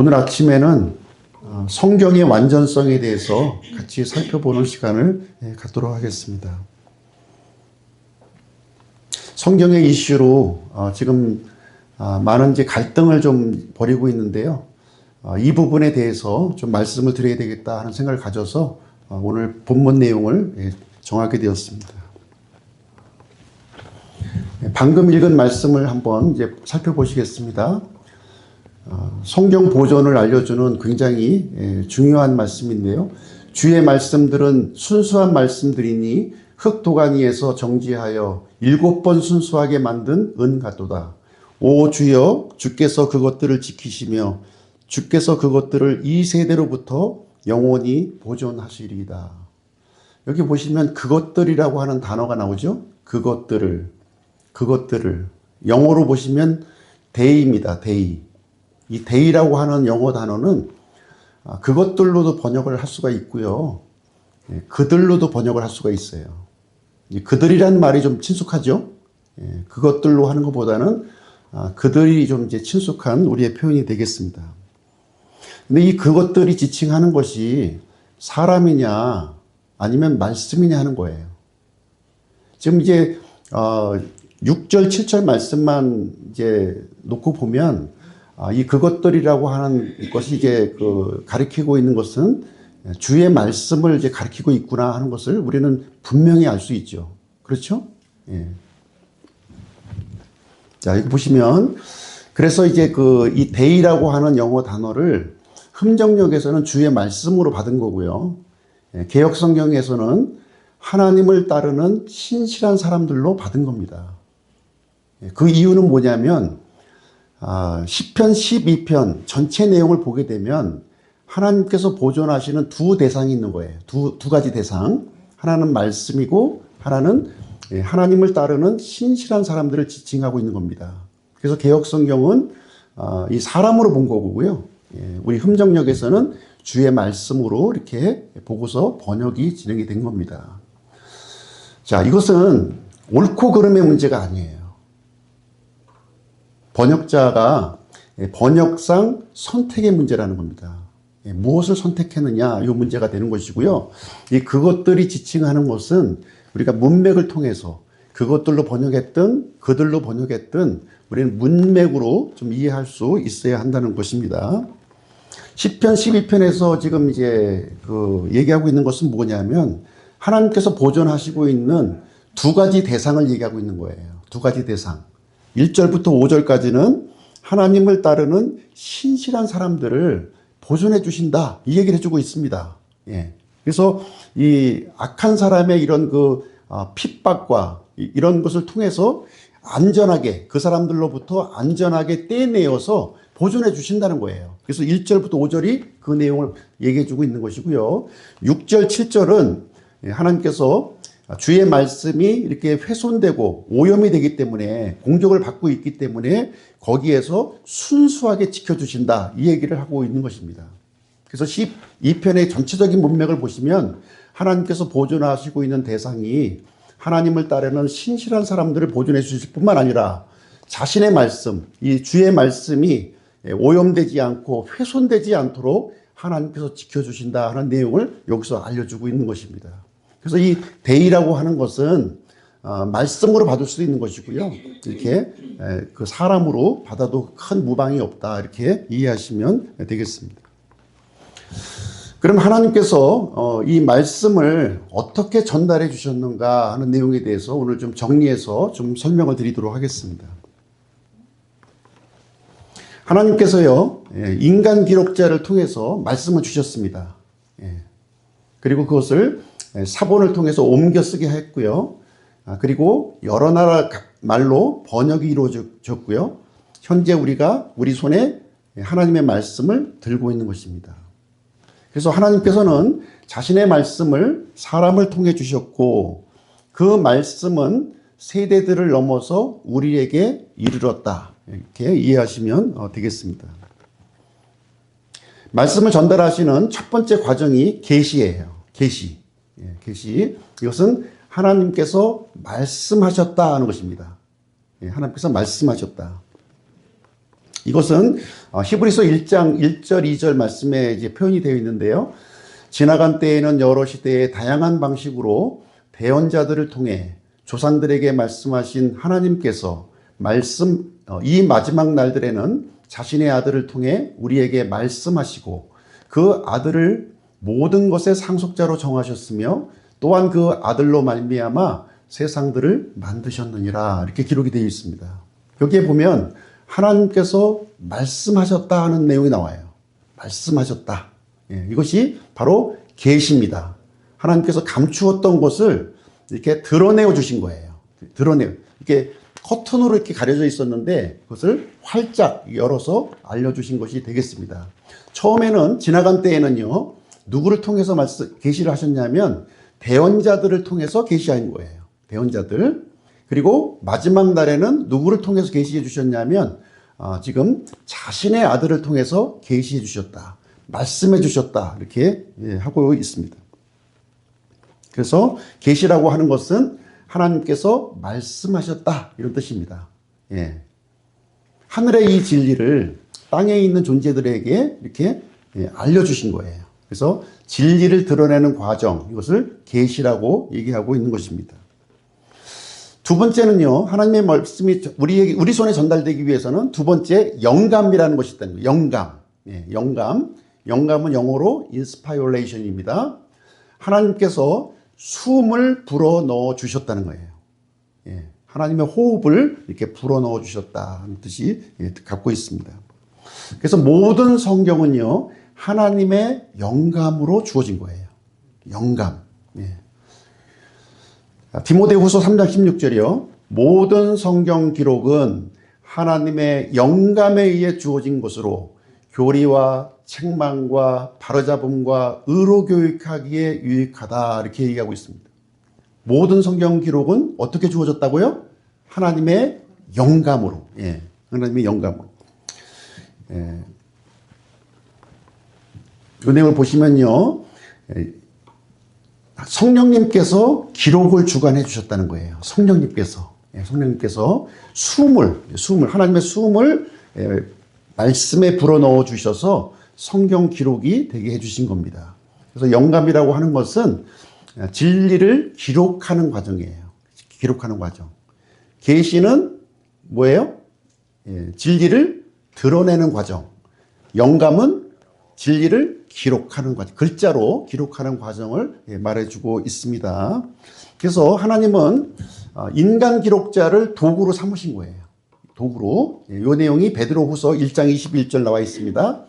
오늘 아침에는 성경의 완전성에 대해서 같이 살펴보는 시간을 갖도록 하겠습니다. 성경의 이슈로 지금 많은 이제 갈등을 좀 벌이고 있는데요. 이 부분에 대해서 좀 말씀을 드려야 되겠다 하는 생각을 가져서 오늘 본문 내용을 정하게 되었습니다. 방금 읽은 말씀을 한번 이제 살펴보시겠습니다. 성경 보존을 알려주는 굉장히 중요한 말씀인데요. 주의 말씀들은 순수한 말씀들이니 흙도가니에서 정지하여 7번 순수하게 만든 은 같도다. 오 주여, 주께서 그것들을 지키시며 주께서 그것들을 이 세대로부터 영원히 보존하시리이다. 여기 보시면 그것들이라고 하는 단어가 나오죠. 그것들을 영어로 보시면 day입니다. day. 이 day라고 하는 영어 단어는 그것들로도 번역을 할 수가 있고요. 그들로도 번역을 할 수가 있어요. 그들이란 말이 좀 친숙하죠. 그것들로 하는 것보다는 그들이 좀 이제 친숙한 우리의 표현이 되겠습니다. 근데 이 그것들이 지칭하는 것이 사람이냐 아니면 말씀이냐 하는 거예요. 지금 이제 6절, 7절 말씀만 이제 놓고 보면 이 그것들이라고 하는 것이 이제 가리키고 있는 것은 주의 말씀을 이제 가리키고 있구나 하는 것을 우리는 분명히 알 수 있죠. 그렇죠? 예. 자, 여기 보시면 그래서 이제 이 day라고 하는 영어 단어를 흠정역에서는 주의 말씀으로 받은 거고요. 개역 성경에서는 하나님을 따르는 신실한 사람들로 받은 겁니다. 그 이유는 뭐냐면 시편 12편 전체 내용을 보게 되면 하나님께서 보존하시는 두 대상이 있는 거예요. 두 가지 대상. 하나는 말씀이고 하나는 하나님을 따르는 신실한 사람들을 지칭하고 있는 겁니다. 그래서 개역 성경은 이 사람으로 본 거고요. 우리 흠정역에서는 주의 말씀으로 이렇게 보고서 번역이 진행이 된 겁니다. 자, 이것은 옳고 그름의 문제가 아니에요. 번역자가 번역상 선택의 문제라는 겁니다. 무엇을 선택했느냐 이 문제가 되는 것이고요. 이 그것들이 지칭하는 것은 우리가 문맥을 통해서 그것들로 번역했든 그들로 번역했든 우리는 문맥으로 좀 이해할 수 있어야 한다는 것입니다. 시편 12편에서 지금 이제 얘기하고 있는 것은 뭐냐면 하나님께서 보존하시고 있는 두 가지 대상을 얘기하고 있는 거예요. 두 가지 대상. 1절부터 5절까지는 하나님을 따르는 신실한 사람들을 보존해 주신다. 이 얘기를 해주고 있습니다. 예. 그래서 이 악한 사람의 이런 핍박과 이런 것을 통해서 안전하게 그 사람들로부터 안전하게 떼내어서 보존해 주신다는 거예요. 그래서 1절부터 5절이 그 내용을 얘기해 주고 있는 것이고요. 6절, 7절은 하나님께서 주의 말씀이 이렇게 훼손되고 오염이 되기 때문에 공격을 받고 있기 때문에 거기에서 순수하게 지켜주신다. 이 얘기를 하고 있는 것입니다. 그래서 12편의 전체적인 문맥을 보시면 하나님께서 보존하시고 있는 대상이 하나님을 따르는 신실한 사람들을 보존해 주실 뿐만 아니라 자신의 말씀, 이 주의 말씀이 오염되지 않고 훼손되지 않도록 하나님께서 지켜주신다 하는 내용을 여기서 알려주고 있는 것입니다. 그래서 이 day라고 하는 것은 말씀으로 받을 수도 있는 것이고요. 이렇게 그 사람으로 받아도 큰 무방이 없다. 이렇게 이해하시면 되겠습니다. 그럼 하나님께서 이 말씀을 어떻게 전달해 주셨는가 하는 내용에 대해서 오늘 좀 정리해서 좀 설명을 드리도록 하겠습니다. 하나님께서요, 인간 기록자를 통해서 말씀을 주셨습니다. 그리고 그것을 사본을 통해서 옮겨 쓰게 했고요. 그리고 여러 나라 말로 번역이 이루어졌고요. 현재 우리가 우리 손에 하나님의 말씀을 들고 있는 것입니다. 그래서 하나님께서는 자신의 말씀을 사람을 통해 주셨고 그 말씀은 세대들을 넘어서 우리에게 이르렀다. 이렇게 이해하시면 되겠습니다. 말씀을 전달하시는 첫 번째 과정이 계시예요. 계시. 이것은 하나님께서 말씀하셨다 하는 것입니다. 하나님께서 말씀하셨다. 이것은 히브리서 1장 1절, 2절 말씀에 이제 표현이 되어 있는데요. 지나간 때에는 여러 시대의 다양한 방식으로 대언자들을 통해 조상들에게 말씀하신 하나님께서 이 마지막 날들에는 자신의 아들을 통해 우리에게 말씀하시고 그 아들을 모든 것의 상속자로 정하셨으며 또한 그 아들로 말미암아 세상들을 만드셨느니라 이렇게 기록이 되어 있습니다. 여기에 보면 하나님께서 말씀하셨다 하는 내용이 나와요. 말씀하셨다. 이것이 바로 계시입니다. 하나님께서 감추었던 것을 이렇게 드러내어 주신 거예요. 이렇게 커튼으로 이렇게 가려져 있었는데 그것을 활짝 열어서 알려주신 것이 되겠습니다. 처음에는 지나간 때에는요, 누구를 통해서 계시를 하셨냐면 대언자들을 통해서 계시한 거예요. 대언자들. 그리고 마지막 날에는 누구를 통해서 계시해 주셨냐면 지금 자신의 아들을 통해서 계시해 주셨다. 말씀해 주셨다. 이렇게 하고 있습니다. 그래서 계시라고 하는 것은 하나님께서 말씀하셨다 이런 뜻입니다. 하늘의 이 진리를 땅에 있는 존재들에게 이렇게 알려주신 거예요. 그래서 진리를 드러내는 과정, 이것을 계시라고 얘기하고 있는 것입니다. 두 번째는요, 하나님의 말씀이 우리 손에 전달되기 위해서는 두 번째 영감이라는 것이 있다는 거예요. 영감. 영감은 영어로 inspiration입니다. 하나님께서 숨을 불어 넣어 주셨다는 거예요. 하나님의 호흡을 이렇게 불어 넣어 주셨다는 뜻이 갖고 있습니다. 그래서 모든 성경은요, 하나님의 영감으로 주어진 거예요. 영감. 디모데후서 3장 16절이요. 모든 성경 기록은 하나님의 영감에 의해 주어진 것으로 교리와 책망과 바로잡음과 의로 교육하기에 유익하다 이렇게 얘기하고 있습니다. 모든 성경 기록은 어떻게 주어졌다고요? 하나님의 영감으로. 하나님의 영감으로. 이 내용을 보시면요, 성령님께서 기록을 주관해 주셨다는 거예요. 성령님께서 하나님의 숨을 말씀에 불어넣어 주셔서 성경 기록이 되게 해주신 겁니다. 그래서 영감이라고 하는 것은 진리를 기록하는 과정이에요. 기록하는 과정. 계시는 뭐예요? 진리를 드러내는 과정. 영감은 진리를 기록하는 과정, 글자로 기록하는 과정을 말해주고 있습니다. 그래서 하나님은 인간 기록자를 도구로 삼으신 거예요. 도구로. 이 내용이 베드로후서 1장 21절 나와 있습니다.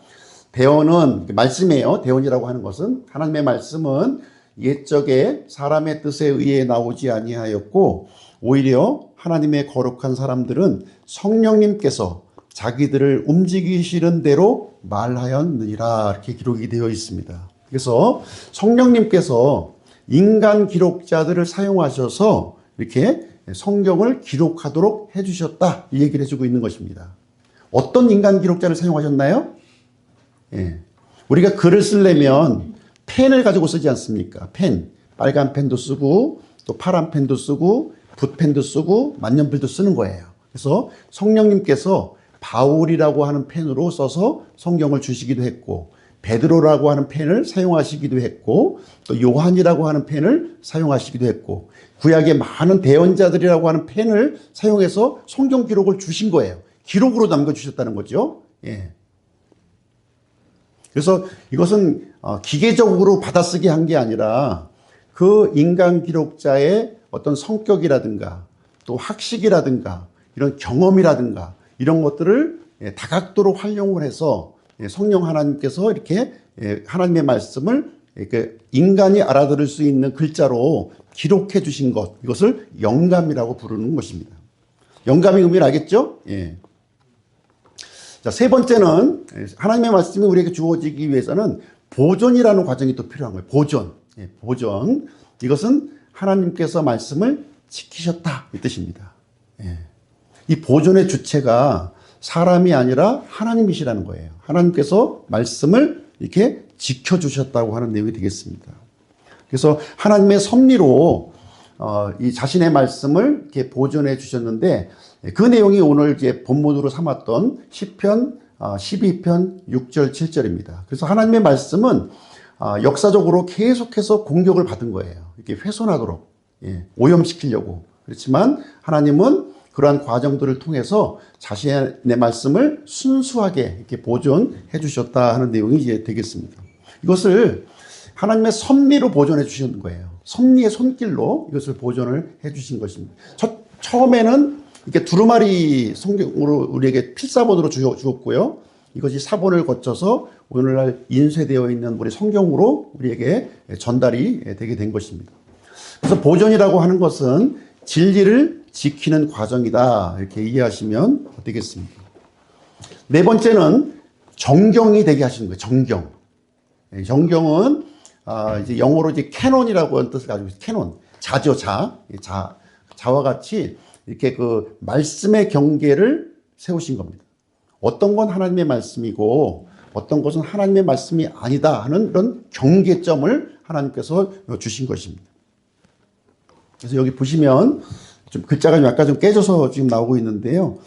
대언은 말씀이에요. 대언이라고 하는 것은 하나님의 말씀은 옛적에 사람의 뜻에 의해 나오지 아니하였고 오히려 하나님의 거룩한 사람들은 성령님께서 자기들을 움직이시는 대로 말하였느니라 이렇게 기록이 되어 있습니다. 그래서 성령님께서 인간 기록자들을 사용하셔서 이렇게 성경을 기록하도록 해주셨다 이 얘기를 해주고 있는 것입니다. 어떤 인간 기록자를 사용하셨나요? 우리가 글을 쓰려면 펜을 가지고 쓰지 않습니까? 펜, 빨간 펜도 쓰고 또 파란 펜도 쓰고 붓펜도 쓰고 만년필도 쓰는 거예요. 그래서 성령님께서 바울이라고 하는 펜으로 써서 성경을 주시기도 했고 베드로라고 하는 펜을 사용하시기도 했고 또 요한이라고 하는 펜을 사용하시기도 했고 구약의 많은 대언자들이라고 하는 펜을 사용해서 성경 기록을 주신 거예요. 기록으로 남겨주셨다는 거죠. 그래서 이것은 기계적으로 받아쓰기 한 게 아니라 그 인간 기록자의 어떤 성격이라든가 또 학식이라든가 이런 경험이라든가 이런 것들을 다각도로 활용을 해서 성령 하나님께서 이렇게 하나님의 말씀을 인간이 알아들을 수 있는 글자로 기록해 주신 것, 이것을 영감이라고 부르는 것입니다. 영감의 의미를 알겠죠? 자, 세 번째는 하나님의 말씀이 우리에게 주어지기 위해서는 보존이라는 과정이 또 필요한 거예요. 보존. 이것은 하나님께서 말씀을 지키셨다 이 뜻입니다. 이 보존의 주체가 사람이 아니라 하나님이시라는 거예요. 하나님께서 말씀을 이렇게 지켜주셨다고 하는 내용이 되겠습니다. 그래서 하나님의 섭리로 이 자신의 말씀을 이렇게 보존해 주셨는데 그 내용이 오늘 이제 본문으로 삼았던 시편 12편 6절 7절입니다. 그래서 하나님의 말씀은 역사적으로 계속해서 공격을 받은 거예요. 이렇게 훼손하도록, 오염시키려고. 그렇지만 하나님은 그러한 과정들을 통해서 자신의 말씀을 순수하게 이렇게 보존해 주셨다 하는 내용이 이제 되겠습니다. 이것을 하나님의 섭리로 보존해 주신 거예요. 섭리의 손길로 이것을 보존을 해 주신 것입니다. 처음에는 이렇게 두루마리 성경으로 우리에게 필사본으로 주었고요. 이것이 사본을 거쳐서 오늘날 인쇄되어 있는 우리 성경으로 우리에게 전달이 되게 된 것입니다. 그래서 보존이라고 하는 것은 진리를 지키는 과정이다. 이렇게 이해하시면 되겠습니다. 네 번째는 정경이 되게 하시는 거예요. 정경. 정경은 이제 영어로 이제 캐논이라고 하는 뜻을 가지고 있어요. 캐논. 자죠, 자. 자와 같이 이렇게 그 말씀의 경계를 세우신 겁니다. 어떤 건 하나님의 말씀이고 어떤 것은 하나님의 말씀이 아니다 하는 그런 경계점을 하나님께서 주신 것입니다. 그래서 여기 보시면 좀 글자가 약간 좀 깨져서 지금 나오고 있는데요.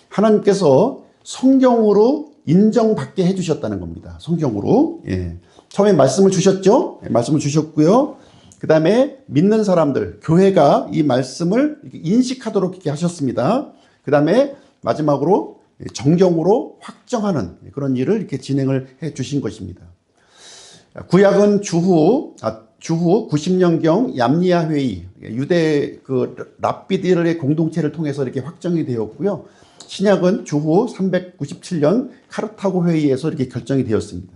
하나님께서 성경으로 인정받게 해주셨다는 겁니다. 성경으로. 처음에 말씀을 주셨죠. 말씀을 주셨고요. 그 다음에 믿는 사람들, 교회가 이 말씀을 인식하도록 이렇게 하셨습니다. 그 다음에 마지막으로 정경으로 확정하는 그런 일을 이렇게 진행을 해 주신 것입니다. 구약은 주후 90년경 얌니아 회의, 유대 그 랍비들의 공동체를 통해서 이렇게 확정이 되었고요. 신약은 주후 397년 카르타고 회의에서 이렇게 결정이 되었습니다.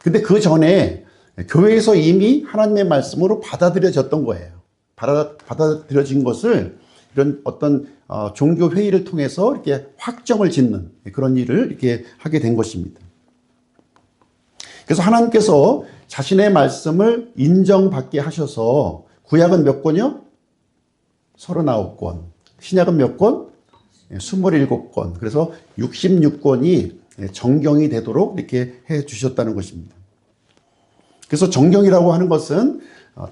근데 그 전에 교회에서 이미 하나님의 말씀으로 받아들여졌던 거예요. 받아들여진 것을 이런 어떤 종교 회의를 통해서 이렇게 확정을 짓는 그런 일을 이렇게 하게 된 것입니다. 그래서 하나님께서 자신의 말씀을 인정받게 하셔서 구약은 몇 권이요? 39권. 신약은 몇 권? 27권. 그래서 66권이 정경이 되도록 이렇게 해 주셨다는 것입니다. 그래서 정경이라고 하는 것은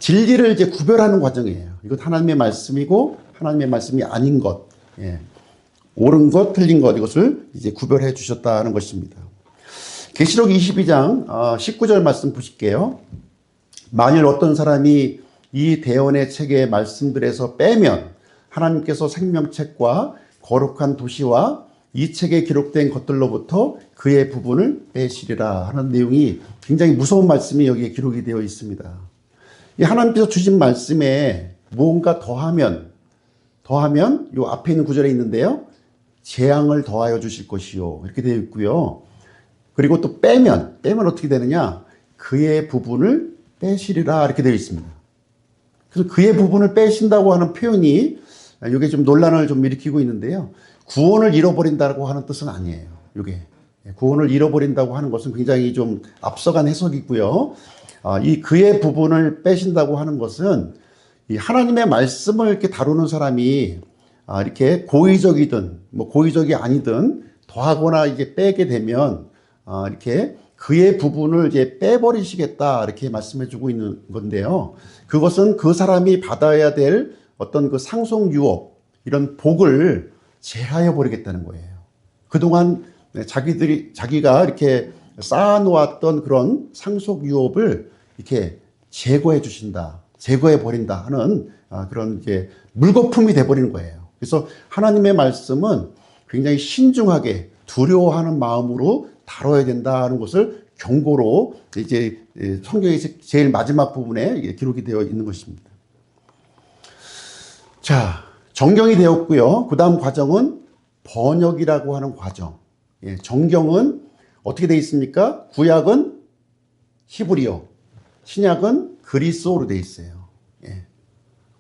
진리를 이제 구별하는 과정이에요. 이것 하나님의 말씀이고 하나님의 말씀이 아닌 것, 옳은 것, 틀린 것 이것을 이제 구별해 주셨다는 것입니다. 계시록 22장 19절 말씀 보실게요. 만일 어떤 사람이 이 대언의 책의 말씀들에서 빼면 하나님께서 생명책과 거룩한 도시와 이 책에 기록된 것들로부터 그의 부분을 빼시리라 하는 내용이 굉장히 무서운 말씀이 여기에 기록이 되어 있습니다. 이 하나님께서 주신 말씀에 무언가 더하면 이 앞에 있는 구절에 있는데요. 재앙을 더하여 주실 것이요. 이렇게 되어 있고요. 그리고 또 빼면 어떻게 되느냐? 그의 부분을 빼시리라 이렇게 되어 있습니다. 그래서 그의 부분을 빼신다고 하는 표현이 이게 좀 논란을 좀 일으키고 있는데요. 구원을 잃어버린다고 하는 뜻은 아니에요. 이게 구원을 잃어버린다고 하는 것은 굉장히 좀 앞서간 해석이고요. 이 그의 부분을 빼신다고 하는 것은 이 하나님의 말씀을 이렇게 다루는 사람이 이렇게 고의적이든 뭐 고의적이 아니든 더하거나 이게 빼게 되면 이렇게 그의 부분을 이제 빼버리시겠다 이렇게 말씀해주고 있는 건데요. 그것은 그 사람이 받아야 될 어떤 그 상속 유업 이런 복을 제하여 버리겠다는 거예요. 그동안 자기가 이렇게 쌓아놓았던 그런 상속 유업을 이렇게 제거해 주신다, 제거해 버린다 하는 그런 이제 물거품이 돼 버리는 거예요. 그래서 하나님의 말씀은 굉장히 신중하게 두려워하는 마음으로 다뤄야 된다는 것을 경고로 이제 성경의 제일 마지막 부분에 기록이 되어 있는 것입니다. 자, 정경이 되었고요. 그 다음 과정은 번역이라고 하는 과정. 정경은 어떻게 되어 있습니까? 구약은 히브리어, 신약은 그리스어로 되어 있어요.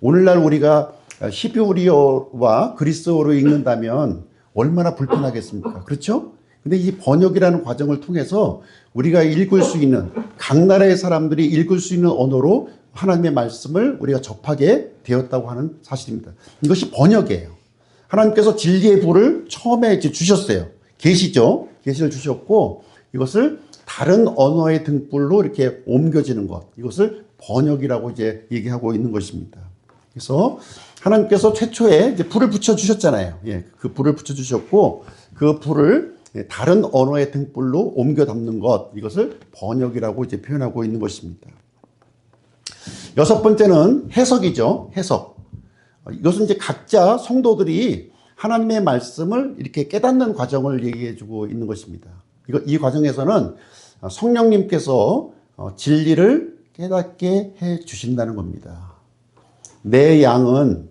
오늘날 우리가 히브리어와 그리스어로 읽는다면 얼마나 불편하겠습니까? 그렇죠? 근데 이 번역이라는 과정을 통해서 우리가 읽을 수 있는, 각 나라의 사람들이 읽을 수 있는 언어로 하나님의 말씀을 우리가 접하게 되었다고 하는 사실입니다. 이것이 번역이에요. 하나님께서 진리의 불을 처음에 이제 주셨어요. 계시죠? 계시를 주셨고 이것을 다른 언어의 등불로 이렇게 옮겨지는 것, 이것을 번역이라고 이제 얘기하고 있는 것입니다. 그래서 하나님께서 최초에 이제 불을 붙여주셨잖아요. 예, 그 불을 붙여주셨고, 그 불을 다른 언어의 등불로 옮겨 담는 것, 이것을 번역이라고 이제 표현하고 있는 것입니다. 여섯 번째는 해석이죠. 해석. 이것은 이제 각자 성도들이 하나님의 말씀을 이렇게 깨닫는 과정을 얘기해 주고 있는 것입니다. 이 과정에서는 성령님께서 진리를 깨닫게 해 주신다는 겁니다. 내 양은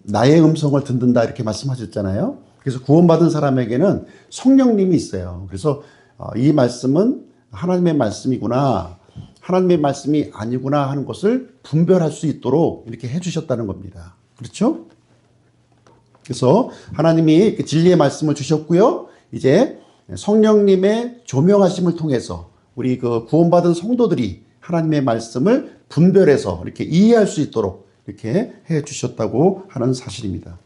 나의 음성을 듣는다 이렇게 말씀하셨잖아요. 그래서 구원받은 사람에게는 성령님이 있어요. 그래서 이 말씀은 하나님의 말씀이구나, 하나님의 말씀이 아니구나 하는 것을 분별할 수 있도록 이렇게 해주셨다는 겁니다. 그렇죠? 그래서 하나님이 진리의 말씀을 주셨고요. 이제 성령님의 조명하심을 통해서 우리 그 구원받은 성도들이 하나님의 말씀을 분별해서 이렇게 이해할 수 있도록 이렇게 해 주셨다고 하는 사실입니다.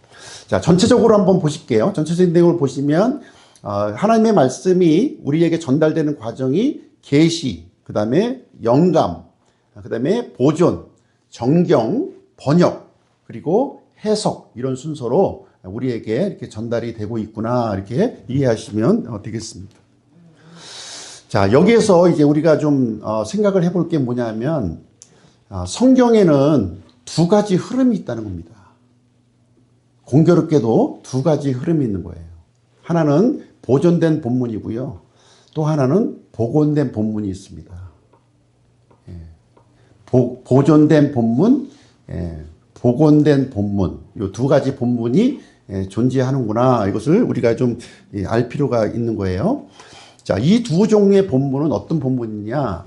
자, 전체적으로 한번 보실게요. 전체적인 내용을 보시면 하나님의 말씀이 우리에게 전달되는 과정이 계시, 그 다음에 영감, 그 다음에 보존, 정경, 번역, 그리고 해석, 이런 순서로 우리에게 이렇게 전달이 되고 있구나, 이렇게 이해하시면 되겠습니다. 자, 여기에서 이제 우리가 좀 생각을 해볼 게 뭐냐면, 성경에는 두 가지 흐름이 있다는 겁니다. 공교롭게도 두 가지 흐름이 있는 거예요. 하나는 보존된 본문이고요. 또 하나는 복원된 본문이 있습니다. 예. 보존된 본문, 복원된 본문, 이 두 가지 본문이 존재하는구나. 이것을 우리가 좀 알 필요가 있는 거예요. 자, 이 두 종류의 본문은 어떤 본문이냐?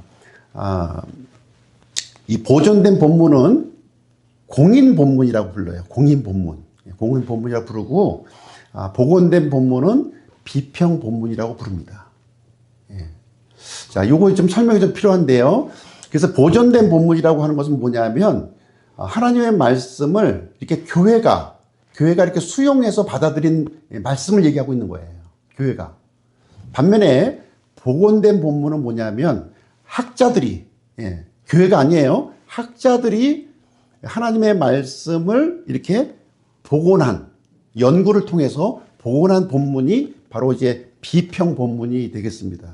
이 보존된 본문은 공인 본문이라고 불러요. 공인 본문. 공인 본문이라고 부르고, 복원된 본문은 비평 본문이라고 부릅니다. 예. 자, 요거 좀 설명이 좀 필요한데요. 그래서 보존된 본문이라고 하는 것은 뭐냐면, 하나님의 말씀을 이렇게 교회가 이렇게 수용해서 받아들인 말씀을 얘기하고 있는 거예요. 교회가. 반면에 복원된 본문은 뭐냐면 학자들이, 교회가 아니에요. 학자들이 하나님의 말씀을 이렇게 복원한, 연구를 통해서 복원한 본문이 바로 이제 비평 본문이 되겠습니다.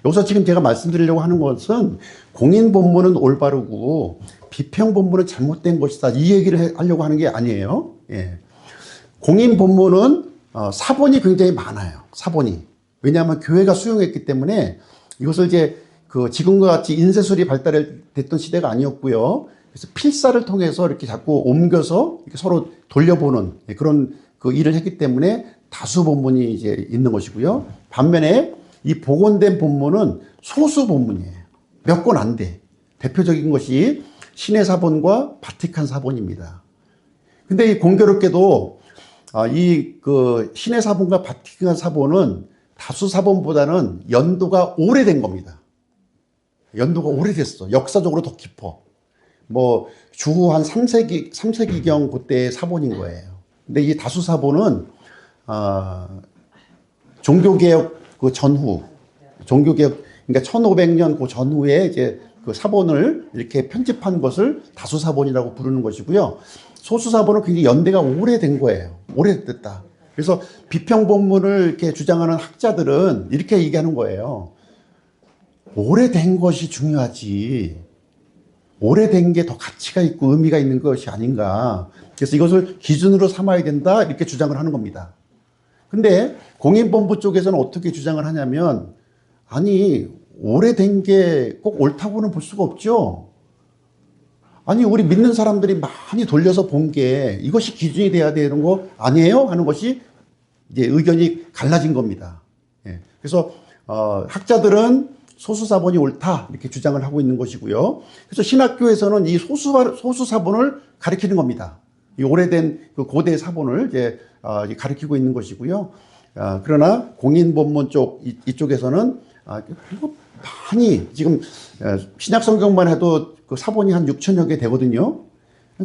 여기서 지금 제가 말씀드리려고 하는 것은 공인 본문은 올바르고 비평 본문은 잘못된 것이다, 이 얘기를 하려고 하는 게 아니에요. 예. 공인 본문은 사본이 굉장히 많아요. 사본이. 왜냐하면 교회가 수용했기 때문에 이것을 이제 지금과 같이 인쇄술이 발달됐던 시대가 아니었고요. 그래서 필사를 통해서 이렇게 자꾸 옮겨서 이렇게 서로 돌려보는 그런 그 일을 했기 때문에 다수 본문이 이제 있는 것이고요. 반면에 이 복원된 본문은 소수 본문이에요. 몇 권 안 돼. 대표적인 것이 신의 사본과 바티칸 사본입니다. 근데 이 공교롭게도 이 신의 사본과 바티칸 사본은 다수 사본보다는 연도가 오래된 겁니다. 연도가 오래됐어. 역사적으로 더 깊어. 주후 한 3세기경 그때의 사본인 거예요. 근데 이 다수 사본은 종교개혁 그 전후, 그러니까 1500년 그 전후에 이제 그 사본을 이렇게 편집한 것을 다수 사본이라고 부르는 것이고요. 소수 사본은 굉장히 연대가 오래된 거예요. 오래됐다. 그래서 비평 본문을 이렇게 주장하는 학자들은 이렇게 얘기하는 거예요. 오래된 것이 중요하지. 오래된 게 더 가치가 있고 의미가 있는 것이 아닌가. 그래서 이것을 기준으로 삼아야 된다, 이렇게 주장을 하는 겁니다. 근데 공인본부 쪽에서는 어떻게 주장을 하냐면, 아니, 오래된 게 꼭 옳다고는 볼 수가 없죠. 아니, 우리 믿는 사람들이 많이 돌려서 본 게 이것이 기준이 돼야 되는 거 아니에요? 하는 것이 이제 의견이 갈라진 겁니다. 예. 그래서 학자들은 소수 사본이 옳다, 이렇게 주장을 하고 있는 것이고요. 그래서 신학교에서는 이 소수 사본을 가리키는 겁니다. 이 오래된 그 고대 사본을 이제 가리키고 있는 것이고요. 그러나 공인 본문 쪽 이쪽에서는 많이 지금 신약 성경만 해도 그 사본이 한 6천여 개 되거든요.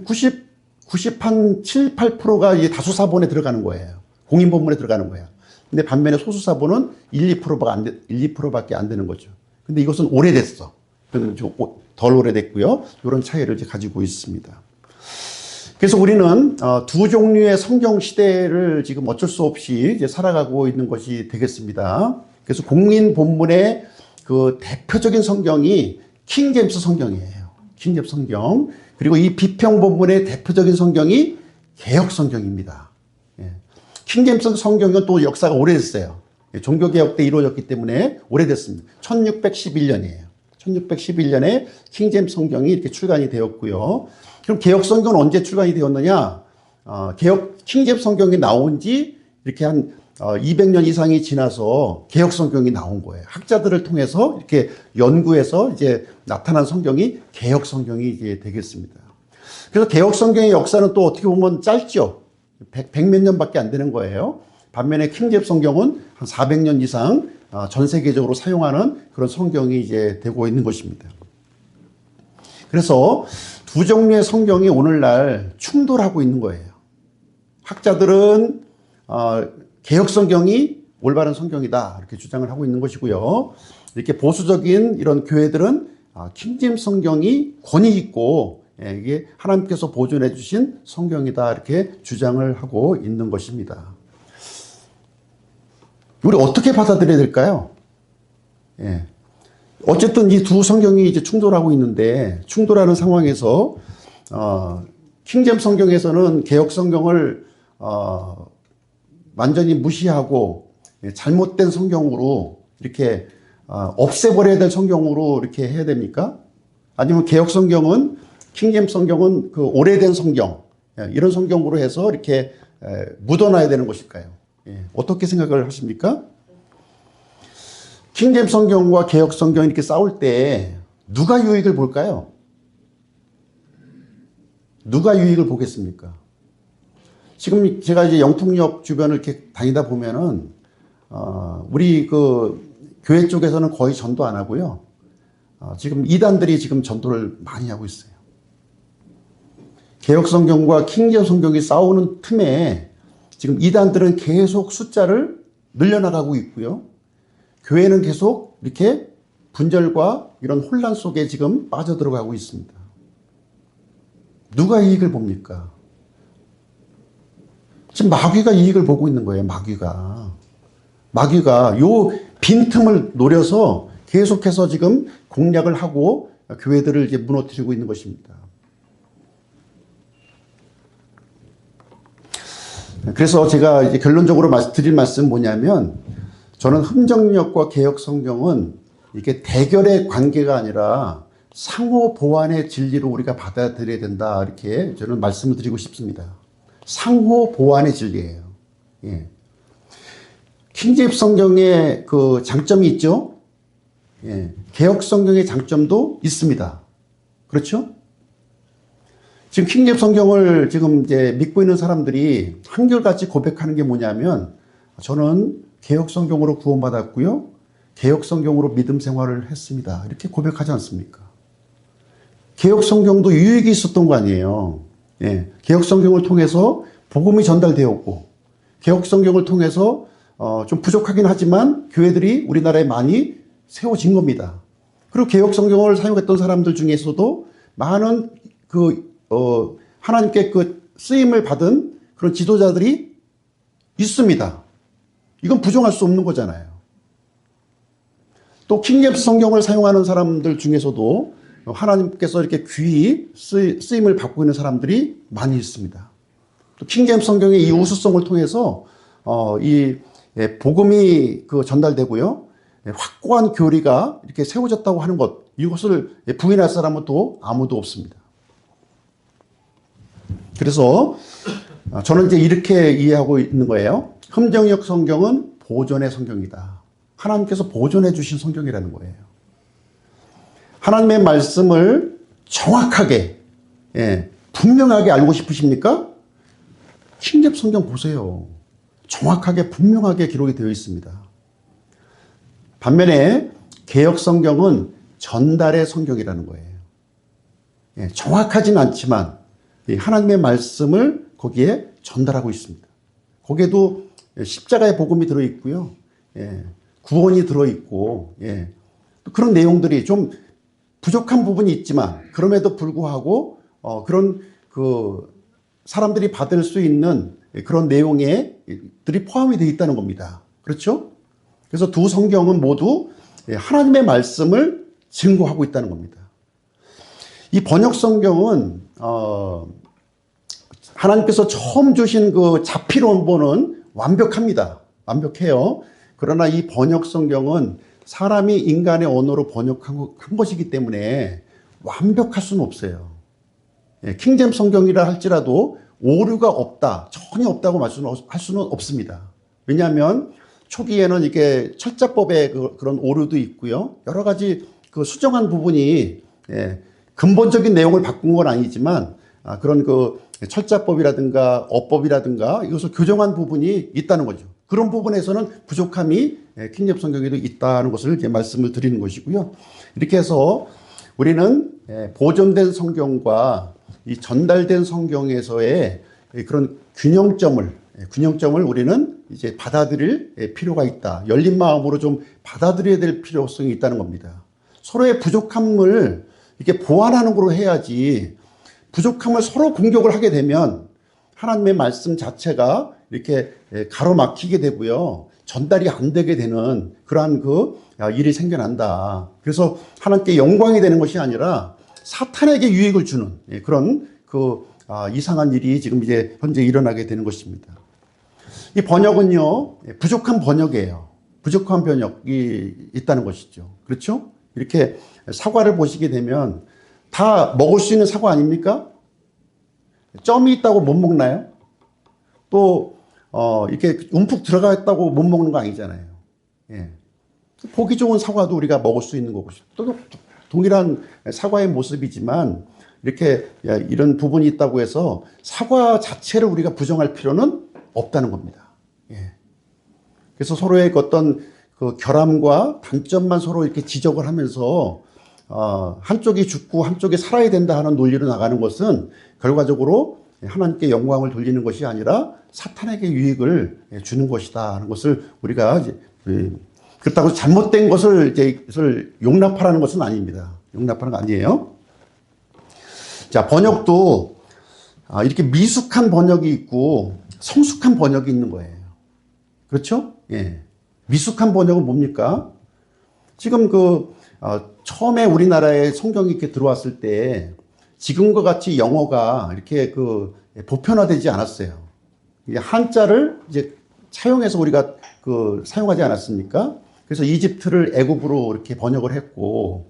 7, 8%가 이 다수 사본에 들어가는 거예요. 공인 본문에 들어가는 거예요. 근데 반면에 소수 사본은 1, 2%밖에 안 되는 거죠. 근데 이것은 오래됐어. 덜 오래됐고요. 이런 차이를 이제 가지고 있습니다. 그래서 우리는 두 종류의 성경 시대를 지금 어쩔 수 없이 이제 살아가고 있는 것이 되겠습니다. 그래서 공인 본문의 그 대표적인 성경이 킹제임스 성경이에요. 킹제임스 성경. 그리고 이 비평 본문의 대표적인 성경이 개역 성경입니다. 예. 킹제임스 성경은 또 역사가 오래됐어요. 종교개혁 때 이루어졌기 때문에 오래됐습니다. 1611년이에요. 1611년에 킹제임스 성경이 이렇게 출간이 되었고요. 그럼 개역 성경은 언제 출간이 되었느냐? 킹제임스 성경이 나온 지 이렇게 한 200년 이상이 지나서 개역 성경이 나온 거예요. 학자들을 통해서 이렇게 연구해서 이제 나타난 성경이 개역 성경이 이제 되겠습니다. 그래서 개역 성경의 역사는 또 어떻게 보면 짧죠. 100몇 년밖에 안 되는 거예요. 반면에 킹제임스 성경은 한 400년 이상 전 세계적으로 사용하는 그런 성경이 이제 되고 있는 것입니다. 그래서 두 종류의 성경이 오늘날 충돌하고 있는 거예요. 학자들은 개역 성경이 올바른 성경이다 이렇게 주장을 하고 있는 것이고요. 이렇게 보수적인 이런 교회들은 킹제임스 성경이 권위 있고 이게 하나님께서 보존해 주신 성경이다 이렇게 주장을 하고 있는 것입니다. 우리 어떻게 받아들여야 될까요? 예. 어쨌든 이 두 성경이 이제 충돌하고 있는데 충돌하는 상황에서 킹제임스 성경에서는 개역 성경을 완전히 무시하고 잘못된 성경으로 이렇게 없애버려야 될 성경으로 이렇게 해야 됩니까? 아니면 개역 성경은 킹제임스 성경은 그 오래된 성경 이런 성경으로 해서 이렇게 묻어놔야 되는 것일까요? 어떻게 생각을 하십니까? 킹제임스 성경과 개역 성경이 이렇게 싸울 때 누가 유익을 볼까요? 누가 유익을 보겠습니까? 지금 제가 이제 영풍역 주변을 이렇게 다니다 보면은 우리 그 교회 쪽에서는 거의 전도 안 하고요. 지금 이단들이 지금 전도를 많이 하고 있어요. 개역 성경과 킹제임스 성경이 싸우는 틈에 지금 이단들은 계속 숫자를 늘려나가고 있고요. 교회는 계속 이렇게 분절과 이런 혼란 속에 지금 빠져들어가고 있습니다. 누가 이익을 봅니까? 지금 마귀가 이익을 보고 있는 거예요. 마귀가 요 빈틈을 노려서 계속해서 지금 공략을 하고 교회들을 이제 무너뜨리고 있는 것입니다. 그래서 제가 이제 결론적으로 드릴 말씀은 뭐냐면 저는 흠정역과 개역 성경은 이게 대결의 관계가 아니라 상호 보완의 진리로 우리가 받아들여야 된다 이렇게 저는 말씀을 드리고 싶습니다. 상호 보완의 진리예요. 예. 킹제임스 성경의 그 장점이 있죠. 예. 개역 성경의 장점도 있습니다. 그렇죠? 지금 킹제임스 성경을 지금 이제 믿고 있는 사람들이 한결같이 고백하는 게 뭐냐면 저는 개역 성경으로 구원받았고요. 개역 성경으로 믿음 생활을 했습니다. 이렇게 고백하지 않습니까? 개역 성경도 유익이 있었던 거 아니에요. 예. 개역 성경을 통해서 복음이 전달되었고 개역 성경을 통해서 좀 부족하긴 하지만 교회들이 우리나라에 많이 세워진 겁니다. 그리고 개역 성경을 사용했던 사람들 중에서도 많은 하나님께 그 쓰임을 받은 그런 지도자들이 있습니다. 이건 부정할 수 없는 거잖아요. 또 킹제임스 성경을 사용하는 사람들 중에서도 하나님께서 이렇게 귀히 쓰임을 받고 있는 사람들이 많이 있습니다. 또 킹제임스 성경의 이 우수성을 통해서 이 복음이 전달되고요. 확고한 교리가 이렇게 세워졌다고 하는 것, 이것을 부인할 사람은 또 아무도 없습니다. 그래서 저는 이제 이렇게 이해하고 있는 거예요. 흠정역 성경은 보존의 성경이다. 하나님께서 보존해 주신 성경이라는 거예요. 하나님의 말씀을 정확하게, 분명하게 알고 싶으십니까? 킹제임스 성경 보세요. 정확하게 분명하게 기록이 되어 있습니다. 반면에 개역 성경은 전달의 성경이라는 거예요. 정확하진 않지만 하나님의 말씀을 거기에 전달하고 있습니다. 거기에도 십자가의 복음이 들어있고요. 구원이 들어있고, 그런 내용들이 좀 부족한 부분이 있지만, 그럼에도 불구하고, 그런 사람들이 받을 수 있는 그런 내용들이 포함이 되어 있다는 겁니다. 그렇죠? 그래서 두 성경은 모두 하나님의 말씀을 증거하고 있다는 겁니다. 이 번역 성경은 하나님께서 처음 주신 그 자필원본은 완벽합니다. 완벽해요. 그러나 이 번역 성경은 사람이 인간의 언어로 번역한 것이기 때문에 완벽할 수는 없어요. 킹제임스 성경이라 할지라도 오류가 없다, 전혀 없다고 할 수는 없습니다. 왜냐하면 초기에는 이게 철자법의 그런 오류도 있고요. 여러 가지 그 수정한 부분이 근본적인 내용을 바꾼 건 아니지만 그런 그 철자법이라든가 어법이라든가 이것을 교정한 부분이 있다는 거죠. 그런 부분에서는 부족함이 킹제임스 성경에도 있다는 것을 이제 말씀을 드리는 것이고요. 이렇게 해서 우리는 보존된 성경과 이 전달된 성경에서의 그런 균형점을 우리는 이제 받아들일 필요가 있다. 열린 마음으로 좀 받아들여야 될 필요성이 있다는 겁니다. 서로의 부족함을 이렇게 보완하는 걸로 해야지, 부족함을 서로 공격을 하게 되면 하나님의 말씀 자체가 이렇게 가로막히게 되고요. 전달이 안 되게 되는 그러한 일이 생겨난다. 그래서 하나님께 영광이 되는 것이 아니라 사탄에게 유익을 주는 그런 이상한 일이 지금 이제 현재 일어나게 되는 것입니다. 이 번역은요, 부족한 번역이에요. 부족한 번역이 있다는 것이죠. 그렇죠? 이렇게 사과를 보시게 되면 다 먹을 수 있는 사과 아닙니까? 점이 있다고 못 먹나요? 또 이렇게 움푹 들어가 있다고 못 먹는 거 아니잖아요. 예. 보기 좋은 사과도 우리가 먹을 수 있는 거고, 또 동일한 사과의 모습이지만 이렇게 이런 부분이 있다고 해서 사과 자체를 우리가 부정할 필요는 없다는 겁니다. 예. 그래서 서로의 어떤 그 결함과 단점만 서로 이렇게 지적을 하면서 한쪽이 죽고 한쪽이 살아야 된다 하는 논리로 나가는 것은 결과적으로 하나님께 영광을 돌리는 것이 아니라 사탄에게 유익을 주는 것이다 하는 것을 우리가 이제 그렇다고 잘못된 것을 용납하라는 것은 아닙니다. 용납하는 거 아니에요. 자, 번역도 이렇게 미숙한 번역이 있고 성숙한 번역이 있는 거예요. 그렇죠? 예. 미숙한 번역은 뭡니까? 지금 처음에 우리나라에 성경이 이렇게 들어왔을 때 지금과 같이 영어가 이렇게 보편화되지 않았어요. 이게 한자를 이제 차용해서 우리가 사용하지 않았습니까? 그래서 이집트를 애굽으로 이렇게 번역을 했고,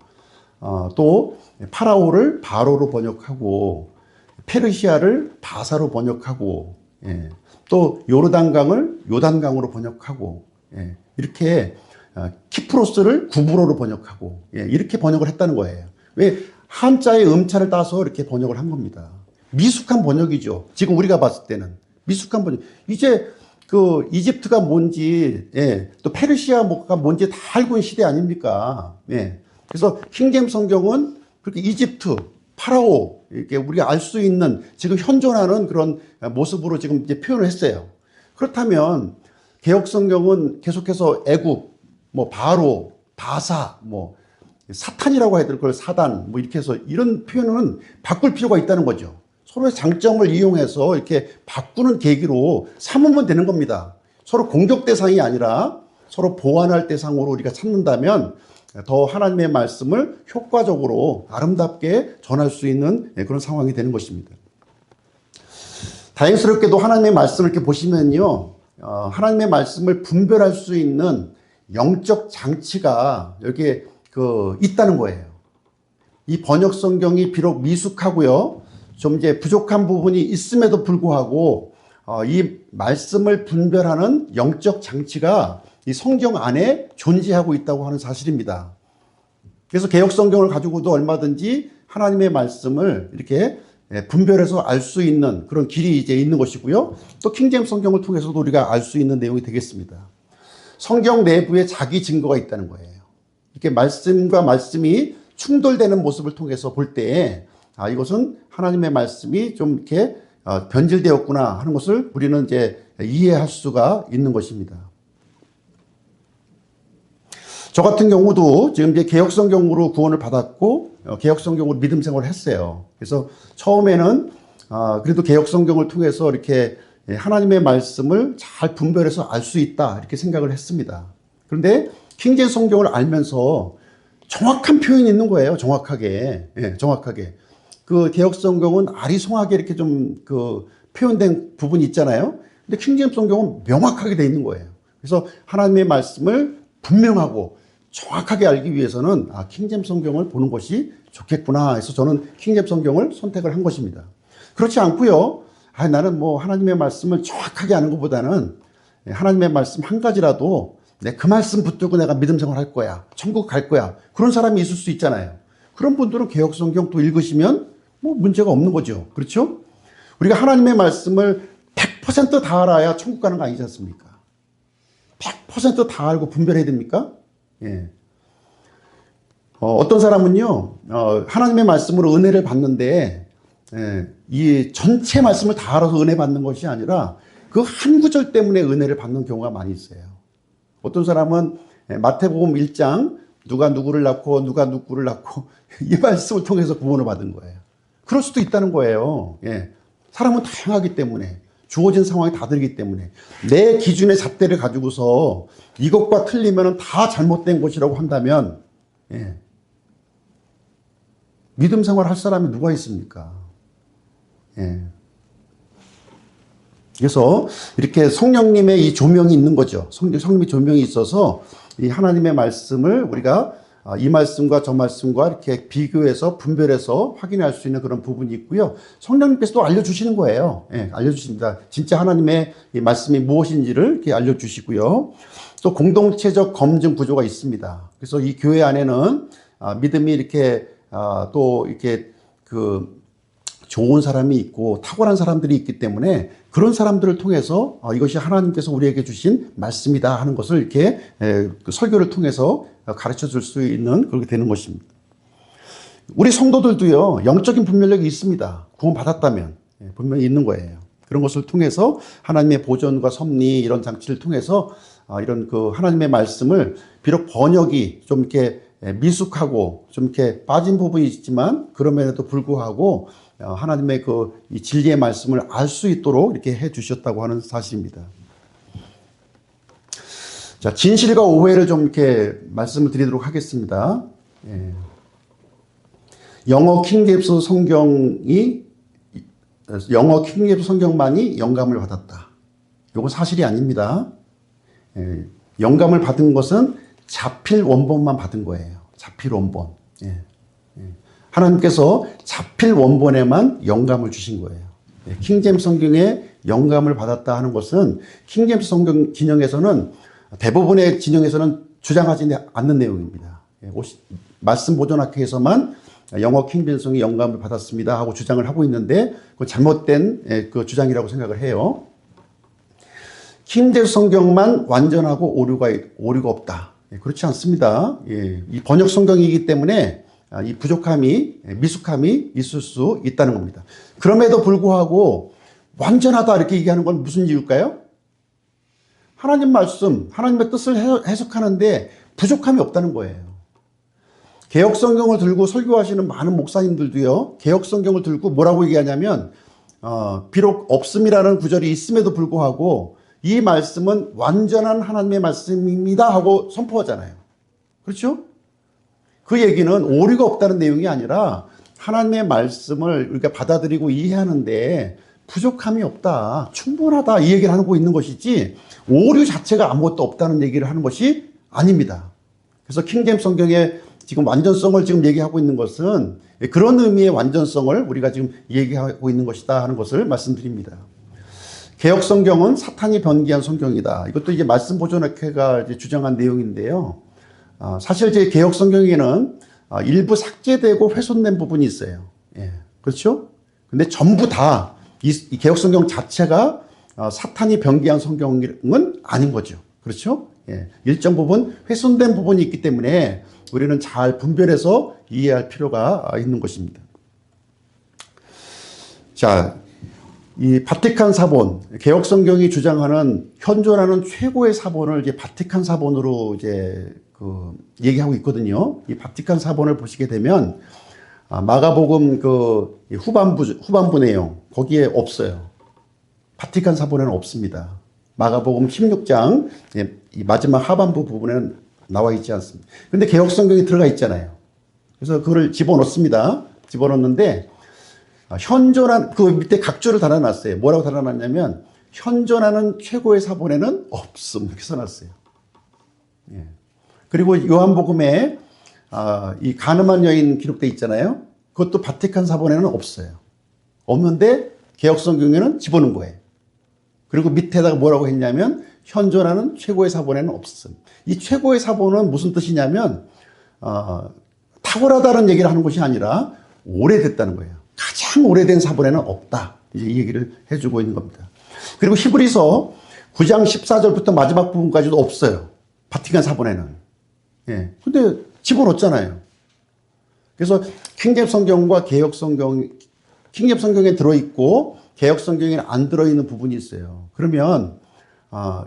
또 파라오를 바로로 번역하고, 페르시아를 바사로 번역하고, 예. 또 요르단강을 요단강으로 번역하고, 예. 이렇게 키프로스를 구브로로 번역하고, 예. 이렇게 번역을 했다는 거예요. 왜? 한자의 음차를 따서 이렇게 번역을 한 겁니다. 미숙한 번역이죠. 지금 우리가 봤을 때는 미숙한 번역. 이제 이집트가 뭔지, 예, 또 페르시아가 뭔지 다 알고 있는 시대 아닙니까? 예. 그래서 킹제임스 성경은 그렇게 이집트, 파라오, 이렇게 우리가 알 수 있는 지금 현존하는 그런 모습으로 지금 이제 표현을 했어요. 그렇다면 개역 성경은 계속해서 애굽, 바로, 바사, 사탄이라고 해야 될 걸 사단, 이렇게 해서 이런 표현은 바꿀 필요가 있다는 거죠. 서로의 장점을 이용해서 이렇게 바꾸는 계기로 삼으면 되는 겁니다. 서로 공격 대상이 아니라 서로 보완할 대상으로 우리가 찾는다면 더 하나님의 말씀을 효과적으로 아름답게 전할 수 있는 그런 상황이 되는 것입니다. 다행스럽게도 하나님의 말씀을 이렇게 보시면요, 하나님의 말씀을 분별할 수 있는 영적 장치가 여기에 있다는 거예요. 이 번역 성경이 비록 미숙하고요, 좀 이제 부족한 부분이 있음에도 불구하고 이 말씀을 분별하는 영적 장치가 이 성경 안에 존재하고 있다고 하는 사실입니다. 그래서 개역 성경을 가지고도 얼마든지 하나님의 말씀을 이렇게 분별해서 알 수 있는 그런 길이 이제 있는 것이고요. 또 킹제임스 성경을 통해서도 우리가 알 수 있는 내용이 되겠습니다. 성경 내부에 자기 증거가 있다는 거예요. 이렇게 말씀과 말씀이 충돌되는 모습을 통해서 볼 때, 이것은 하나님의 말씀이 좀 이렇게 변질되었구나 하는 것을 우리는 이제 이해할 수가 있는 것입니다. 저 같은 경우도 지금 이제 개역성경으로 구원을 받았고, 개역성경으로 믿음 생활을 했어요. 그래서 처음에는 그래도 개혁 성경을 통해서 이렇게 하나님의 말씀을 잘 분별해서 알 수 있다 이렇게 생각을 했습니다. 그런데 킹제임스 성경을 알면서 정확한 표현이 있는 거예요. 정확하게. 예, 정확하게. 그 개혁 성경은 아리송하게 이렇게 좀 그 표현된 부분이 있잖아요. 근데 킹제임스 성경은 명확하게 돼 있는 거예요. 그래서 하나님의 말씀을 분명하고 정확하게 알기 위해서는 킹제임스 성경을 보는 것이 좋겠구나 해서 저는 킹제임스 성경을 선택을 한 것입니다. 그렇지 않고요. 나는 뭐 하나님의 말씀을 정확하게 아는 것보다는 하나님의 말씀 한 가지라도 그 말씀 붙들고 내가 믿음 생활할 거야. 천국 갈 거야. 그런 사람이 있을 수 있잖아요. 그런 분들은 개혁 성경 또 읽으시면 뭐 문제가 없는 거죠. 그렇죠? 우리가 하나님의 말씀을 100%다 알아야 천국 가는 거 아니지 않습니까? 100%다 알고 분별해야 됩니까? 예. 어떤 사람은요, 하나님의 말씀으로 은혜를 받는데, 이 전체 말씀을 다 알아서 은혜 받는 것이 아니라 그 한 구절 때문에 은혜를 받는 경우가 많이 있어요. 어떤 사람은 마태복음 1장 누가 누구를 낳고 누가 누구를 낳고 이 말씀을 통해서 구원을 받은 거예요. 그럴 수도 있다는 거예요. 예. 사람은 다양하기 때문에 주어진 상황이 다 다르기 때문에 내 기준의 잣대를 가지고서 이것과 틀리면 다 잘못된 것이라고 한다면 믿음 생활 할 사람이 누가 있습니까? 그래서 이렇게 성령님의 이 조명이 있는 거죠. 성령님의 조명이 있어서 이 하나님의 말씀을 우리가 이 말씀과 저 말씀과 이렇게 비교해서 분별해서 확인할 수 있는 그런 부분이 있고요. 성령님께서도 알려주시는 거예요. 알려주십니다. 진짜 하나님의 이 말씀이 무엇인지를 이렇게 알려주시고요. 또 공동체적 검증 구조가 있습니다. 그래서 이 교회 안에는 믿음이 이렇게 또 이렇게 그 좋은 사람이 있고 탁월한 사람들이 있기 때문에 그런 사람들을 통해서 이것이 하나님께서 우리에게 주신 말씀이다 하는 것을 이렇게 설교를 통해서 가르쳐 줄 수 있는 그렇게 되는 것입니다. 우리 성도들도요, 영적인 분별력이 있습니다. 구원 받았다면 분명히 있는 거예요. 그런 것을 통해서 하나님의 보존과 섭리 이런 장치를 통해서 이런 그 하나님의 말씀을 비록 번역이 좀 이렇게 미숙하고 좀 이렇게 빠진 부분이 있지만 그럼에도 불구하고 하나님의 그 이 진리의 말씀을 알 수 있도록 이렇게 해 주셨다고 하는 사실입니다. 자, 진실과 오해를 좀 이렇게 말씀을 드리도록 하겠습니다. 영어 킹제임스 성경만이 영감을 받았다. 이건 사실이 아닙니다. 영감을 받은 것은 자필 원본만 받은 거예요. 자필 원본. 하나님께서 자필 원본에만 영감을 주신 거예요. 킹제임스 성경에 영감을 받았다 하는 것은 킹제임스 성경 진영에서는 대부분의 진영에서는 주장하지 않는 내용입니다. 말씀 보존학회에서만 영어 킹제임스 성경이 영감을 받았습니다 하고 주장을 하고 있는데 그건 잘못된 그 주장이라고 생각을 해요. 킹제임스 성경만 완전하고 오류가 없다. 그렇지 않습니다. 이 번역 성경이기 때문에 이 부족함이, 미숙함이 있을 수 있다는 겁니다. 그럼에도 불구하고 완전하다 이렇게 얘기하는 건 무슨 이유일까요? 하나님 말씀, 하나님의 뜻을 해석하는데 부족함이 없다는 거예요. 개혁 성경을 들고 설교하시는 많은 목사님들도요, 개혁 성경을 들고 뭐라고 얘기하냐면, 비록 없음이라는 구절이 있음에도 불구하고 이 말씀은 완전한 하나님의 말씀입니다 하고 선포하잖아요. 그렇죠? 그 얘기는 오류가 없다는 내용이 아니라 하나님의 말씀을 우리가 받아들이고 이해하는데 부족함이 없다, 충분하다 이 얘기를 하고 있는 것이지 오류 자체가 아무것도 없다는 얘기를 하는 것이 아닙니다. 그래서 킹제임스 성경의 지금 완전성을 지금 얘기하고 있는 것은 그런 의미의 완전성을 우리가 지금 얘기하고 있는 것이다 하는 것을 말씀드립니다. 개혁 성경은 사탄이 변기한 성경이다. 이것도 이제 말씀 보존학회가 이제 주장한 내용인데요. 사실 제 개혁 성경에는 일부 삭제되고 훼손된 부분이 있어요. 그렇죠? 근데 전부 다 이 개혁 성경 자체가 사탄이 변기한 성경은 아닌 거죠. 그렇죠? 일정 부분 훼손된 부분이 있기 때문에 우리는 잘 분별해서 이해할 필요가 있는 것입니다. 자, 이 바티칸 사본, 개혁 성경이 주장하는 현존하는 최고의 사본을 이제 바티칸 사본으로 이제 얘기하고 있거든요. 이 바티칸 사본을 보시게 되면 마가복음 이 후반부 내용 거기에 없어요. 바티칸 사본에는 없습니다. 마가복음 16장 이 마지막 하반부 부분에는 나와 있지 않습니다. 근데 개혁 성경이 들어가 있잖아요. 그래서 그걸 집어넣습니다. 집어넣는데 현존한 그 밑에 각주를 달아놨어요. 뭐라고 달아놨냐면 현존하는 최고의 사본에는 없음 이렇게 써놨어요. 예. 그리고 요한복음에 이 가늠한 여인 기록돼 있잖아요. 그것도 바티칸 사본에는 없어요. 없는데 개혁 성경에는 집어넣은 거예요. 그리고 밑에다가 뭐라고 했냐면 현존하는 최고의 사본에는 없음. 이 최고의 사본은 무슨 뜻이냐면 탁월하다는 얘기를 하는 것이 아니라 오래됐다는 거예요. 가장 오래된 사본에는 없다. 이제 이 얘기를 해주고 있는 겁니다. 그리고 히브리서 9장 14절부터 마지막 부분까지도 없어요. 바티칸 사본에는. 예. 근데 집어넣었잖아요. 그래서 킹제임스 성경과 개혁 성경, 킹제임스 성경에 들어있고 개혁 성경에는 안 들어있는 부분이 있어요. 그러면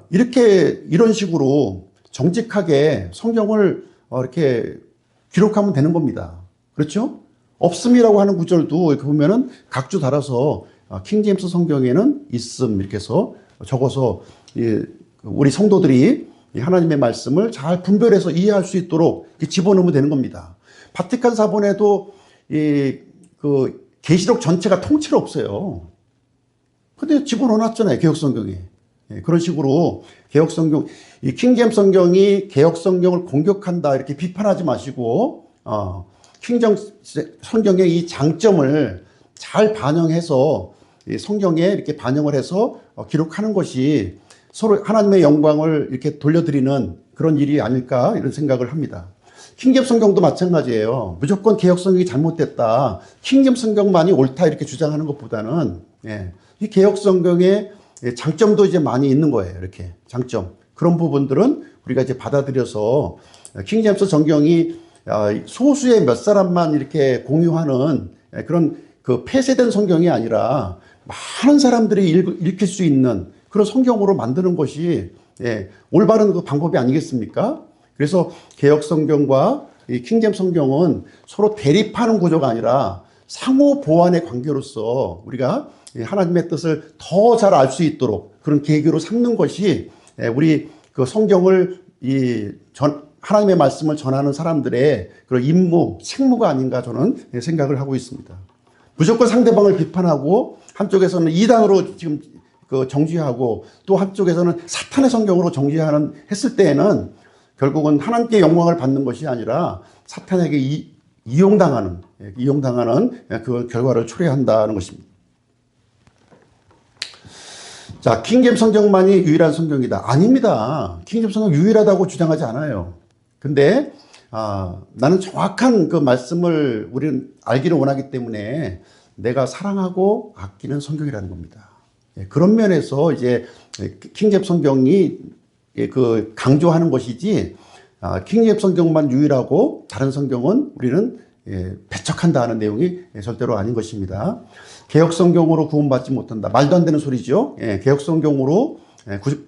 이런 식으로 정직하게 성경을 이렇게 기록하면 되는 겁니다. 그렇죠? 없음이라고 하는 구절도 이렇게 보면은 각주 달아서 킹제임스 성경에는 있음 이렇게 해서 적어서 우리 성도들이 하나님의 말씀을 잘 분별해서 이해할 수 있도록 집어넣으면 되는 겁니다. 바티칸 사본에도 그 계시록 전체가 통째로 없어요. 근데 집어넣어놨잖아요. 개혁성경에. 그런 식으로 개혁성경, 이 킹제임스 성경이 개혁성경을 공격한다 이렇게 비판하지 마시고 킹제임스 성경의 이 장점을 잘 반영해서 성경에 이렇게 반영을 해서 기록하는 것이 서로 하나님의 영광을 이렇게 돌려드리는 그런 일이 아닐까 이런 생각을 합니다. 킹제임스 성경도 마찬가지예요. 무조건 개혁 성경이 잘못됐다. 킹제임스 성경만이 옳다 이렇게 주장하는 것보다는 이 개혁 성경의 장점도 이제 많이 있는 거예요. 이렇게 장점. 그런 부분들은 우리가 이제 받아들여서 킹제임스 성경이 소수의 몇 사람만 이렇게 공유하는 그런 그 폐쇄된 성경이 아니라 많은 사람들이 읽힐 수 있는 그런 성경으로 만드는 것이 올바른 그 방법이 아니겠습니까? 그래서 개혁 성경과 이 킹제임스 성경은 서로 대립하는 구조가 아니라 상호 보완의 관계로서 우리가 하나님의 뜻을 더 잘 알 수 있도록 그런 계기로 삼는 것이 우리 그 성경을 하나님의 말씀을 전하는 사람들의 그런 임무, 책무가 아닌가 저는 생각을 하고 있습니다. 무조건 상대방을 비판하고 한쪽에서는 이단으로 지금 그 정죄하고 또 한쪽에서는 사탄의 성경으로 정죄하는 했을 때에는 결국은 하나님께 영광을 받는 것이 아니라 사탄에게 이용당하는 그 결과를 초래한다는 것입니다. 자, 킹제임스 성경만이 유일한 성경이다. 아닙니다. 킹제임스 성경 유일하다고 주장하지 않아요. 근데 나는 정확한 그 말씀을 우리는 알기를 원하기 때문에 내가 사랑하고 아끼는 성경이라는 겁니다. 그런 면에서 이제 킹제임스 성경이 그 강조하는 것이지 킹제임스 성경만 유일하고 다른 성경은 우리는 배척한다 하는 내용이 절대로 아닌 것입니다. 개혁 성경으로 구원받지 못한다. 말도 안 되는 소리죠. 개혁 성경으로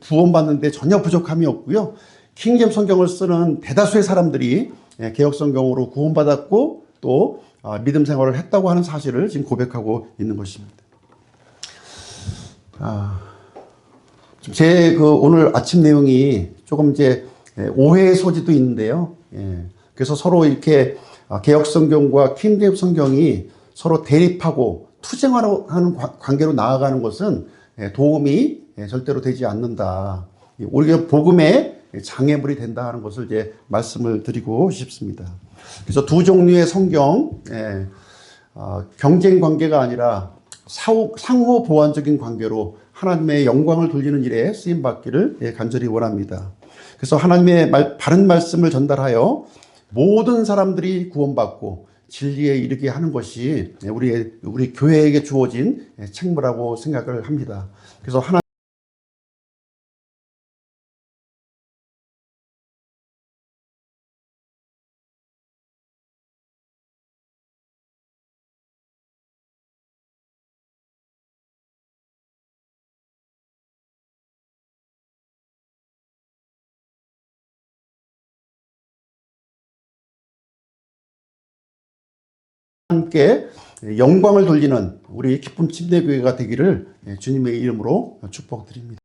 구원받는데 전혀 부족함이 없고요. 킹제임스 성경을 쓰는 대다수의 사람들이 개혁 성경으로 구원받았고 또 믿음 생활을 했다고 하는 사실을 지금 고백하고 있는 것입니다. 제 그 오늘 아침 내용이 조금 이제 오해의 소지도 있는데요. 그래서 서로 이렇게 개혁 성경과 킹제임스 성경이 서로 대립하고 투쟁하는 관계로 나아가는 것은 도움이 절대로 되지 않는다. 오히려 복음의 장애물이 된다 하는 것을 이제 말씀을 드리고 싶습니다. 그래서 두 종류의 성경, 경쟁 관계가 아니라 상호 보완적인 관계로 하나님의 영광을 돌리는 일에 쓰임 받기를 간절히 원합니다. 그래서 하나님의 바른 말씀을 전달하여 모든 사람들이 구원받고 진리에 이르게 하는 것이 우리 교회에게 주어진 책무라고 생각을 합니다. 그래서 하나님 함께 영광을 돌리는 우리 기쁨 침례교회가 되기를 주님의 이름으로 축복드립니다.